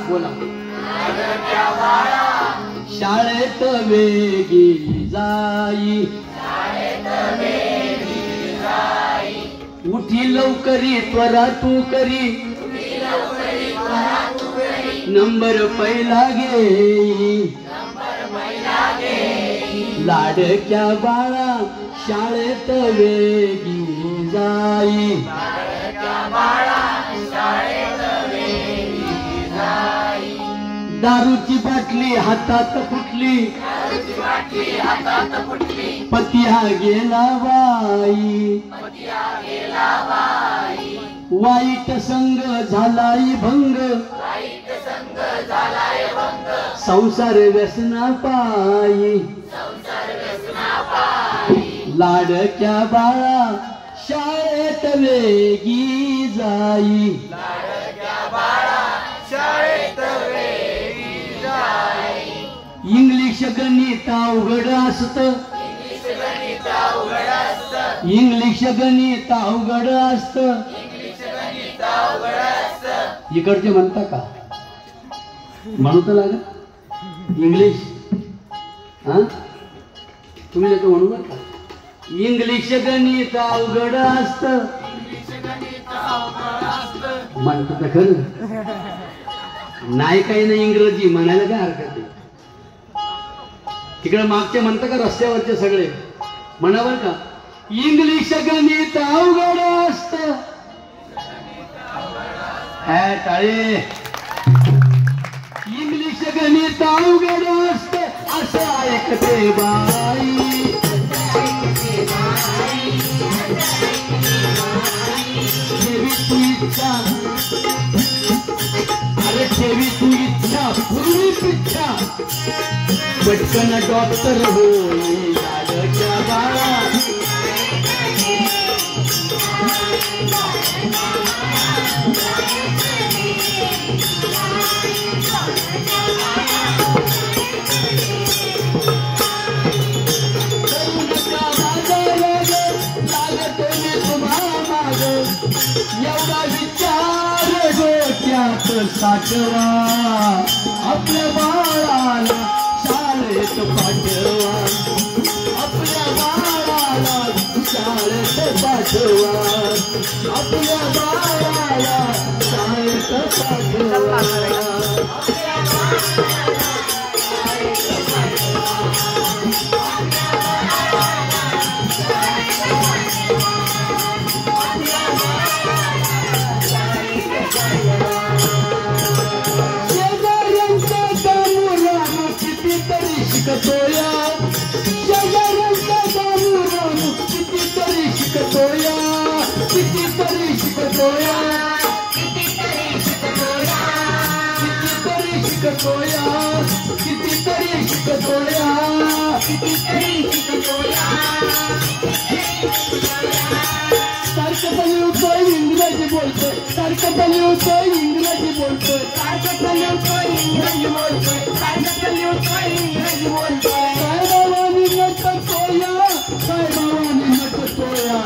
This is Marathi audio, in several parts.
बोला शाळेत वेगी जाई उठी लवकरी त्वरा तू करी नंबर पहिला घे लाडक्या बाळा शाळेत वेगी जाई दारूची बाटली हातात फुटली पतिया गेला बाई वाईट संग झालाय भंग संसार व्यसना पायी लाडक्या बाळा शाळेत वेगी जाई इंग्लिश गणित अवघड असत इंग्लिश गणित अवघड असत इकडचे म्हणता का म्हणू तर लागा इंग्लिश हा तुम्ही लोक म्हणू नका इंग्लिश गणित अवघड असत म्हणत तर खरं नाही काही नाही इंग्रजी म्हणायला काय हरकत आहे तिकडे मागचे म्हणता का रस्त्यावरचे सगळे म्हणावर का इंग्लिश गणित अवघड असत टाळे इंग्लिश गणित अवघड असत असं ऐकते बाई तू इच्छा अरे ठेवी तू इच्छा पूर्वी इच्छा पटकन डॉक्टर होई लाडक्या बाळा एवढा विचार डोक्यात साठवा आपल्या बाळाला शाळेत पाठवा आपल्या बाळाला शाळेत पाठवा आपल्या बाळाला शाळेत पाठवा शिकतोया शेजाऱ्यांचा दामुराम कितीतरी शिकतोया कितीतरी शिकतोया कितीतरी शिकतोया कितीतरी शिकतोया सारखं बोलतोय इंग्रजी बोलतोय सारखं बोलतोय इंग्रजी बोलतोय सारखं बोलतोय इंग्रजी बोलतोय सारखं बोलतोय इंग्रजी बोलतोय साईबाबांनी नटतोया साईबाबांनी नटतोया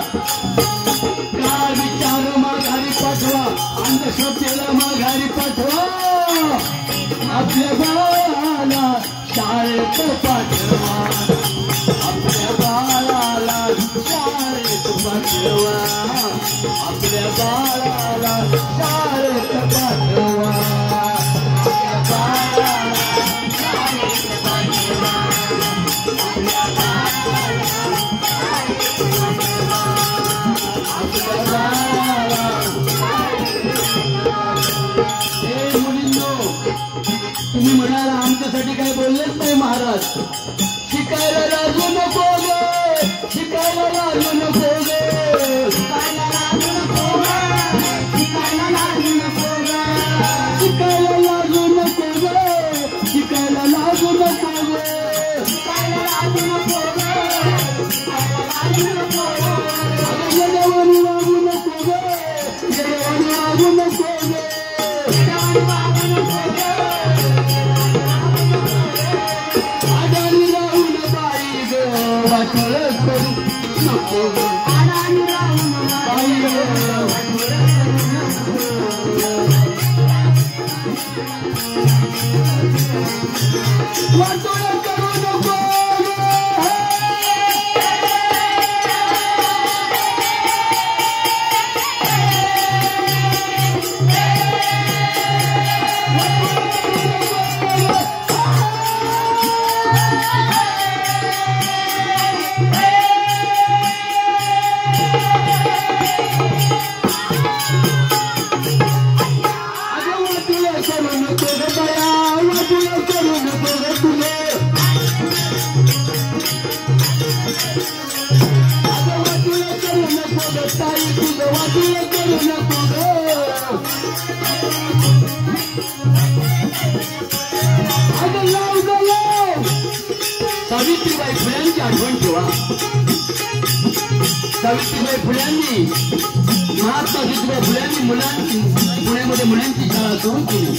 काय विचार माघारी पाठवा अंधश्रद्धेला माघारी पाठवा आपल्या बाळाला शाळेत पाठवा आपल्या बाळाला शाळेत पाठवा आपल्या बाळाला शाळेत पाठवा आपल्या बाळाला शाळेत पाठवा आपल्या बाळाला हे मुलींनो तुम्ही म्हणाल आमच्यासाठी काय बोललेच नाही महाराज शिकायला लाजू नको गे शिकायला लाजू नको गे शिकायला लाजू नको गे शिकायला लाजू नको गे शिकायला लाजू नको गे शिकायला लाजू नको गे शिकायला लाजू नको गे शिकायला लाजू नको गे येण्यावर वागू नको गे येण्यावर वागू नको गे येण्यावर वागू नको गे आजारी राहून बाई ग वाटोळ करू नको आजारी राहून बाई ग वाटोळ करू नको वाटोळ करू नको सावित्रीबाई फुल्यांची आठवण ठेवा. सावित्रीबाई फुल्यांनी महात्मा ज्योतिबा फुल्यांनी पुण्यामध्ये मुलांची शाळा सुरू केली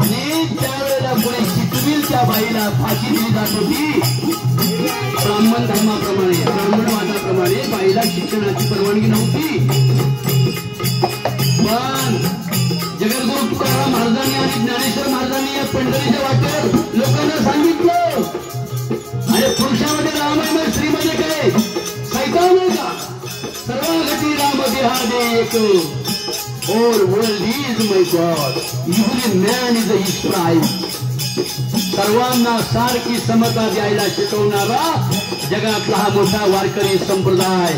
आणि त्यावेळेला पुणे शिकवील त्या बाईला फाशी दिली जात होती. ब्राह्मण धर्माप्रमाणे ब्राह्मणवादाप्रमाणे बाईला शिक्षणाची परवानगी नव्हती. पण जगद्गुरु तुकाराम महाराजांनी आणि ज्ञानेश्वर महाराजांनी या पंढरीच्या वाटेवर लोकांना सांगितलं अरे पुरुषामध्ये राम आहे मग स्त्रीमध्ये काय सैतान आहे का. सर्वांगती राम देहा दे एक और world is my God every man is a surprise. सर्वांना सारखी समता द्यायला शिकवणारा जगातला हा मोठा वारकरी संप्रदाय.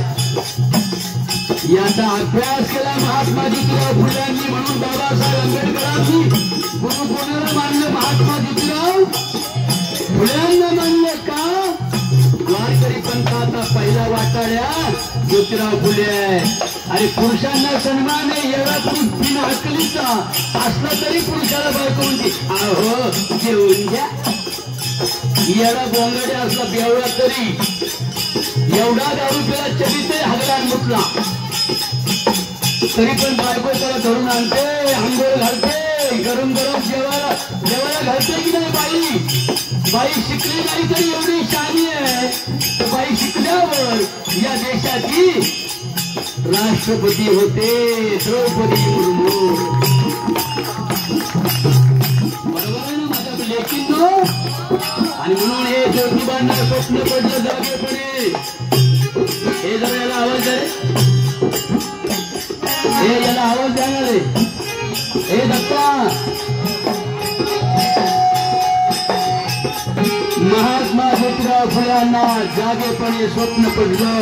याचा अभ्यास केला महात्मा ज्योतिराव फुल्यांनी. म्हणून बाबासाहेब आंबेडकरांनी गुरु कोणाला मानलं महात्मा ज्योतिराव फुल्यांना मानलं का. वारकरी पंथाचा पहिला वाटाड्या ज्योतिराव फुले आहे. अरे पुरुषांना सन्मान आहे एवढा पुरुष बिना हकलीचा असला तरी पुरुषाला बायको म्हणते अहो जेवून घ्या. एवढा गोंगाड्या असला बेवडा तरी एवढा दारू पेला चरित्र हगला मुटला तरी पण बायको त्याला धरून आणते आंघोळ घालते गरम गरम जेवायला घालते की नाही. बाई शिकली नाही तरी एवढी शहाणी आहे. तर बाई शिकल्यावर या देशाची राष्ट्रपती होते द्रौपदी मुर्मू. बरोबर आहे ना माझ्या लेकींनो. आणि म्हणून हे ज्योतिबांना स्वप्न पडलं जागेपणे. हे जरा याला आवाज आहे हे याला आवाज द्यायला रे हे दत्ता. महात्मा ज्योतिराव फुल्यांना जागेपणे स्वप्न पडलं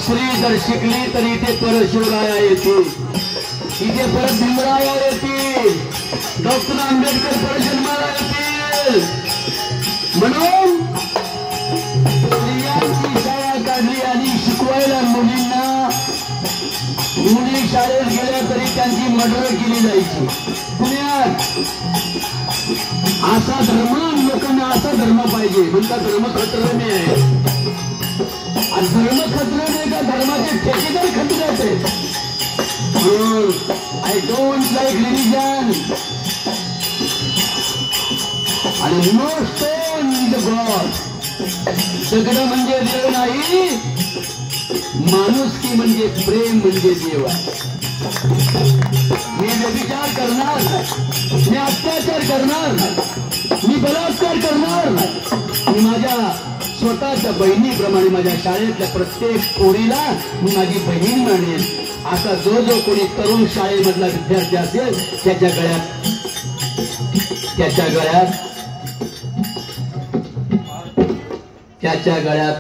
स्त्री जर शिकली तर इथे परत शिवराया येतील इथे परत भीमराया येतील डॉक्टर आंबेडकर परत जन्माला येतील. म्हणून स्त्रियांची शाळा काढली आणि शिकवायला मुलींना. मुली शाळेत गेल्या तरी त्यांची मर्डर केली जायची पुण्यात. असा धर्म लोकांना असा धर्म पाहिजे म्हणतात धर्म खतरणे आहे. धर्म खतरणे का धर्माचे ठेकेदार खतऱ्याचे. आय डोंट लाईक रिलिजन आणि no stone in the god. सगळं म्हणजे देव नाही माणुसकी म्हणजे प्रेम म्हणजे देव आहे. मी व्यभिचार करणार मी अत्याचार करणार मी बलात्कार करणार मी माझ्या स्वतःच्या बहिणीप्रमाणे माझ्या शाळेतल्या प्रत्येक पोरीला मी माझी बहीण मानेन. असा जो कोणी तरुण शाळेमधला विद्यार्थी असेल त्याच्या गळ्यात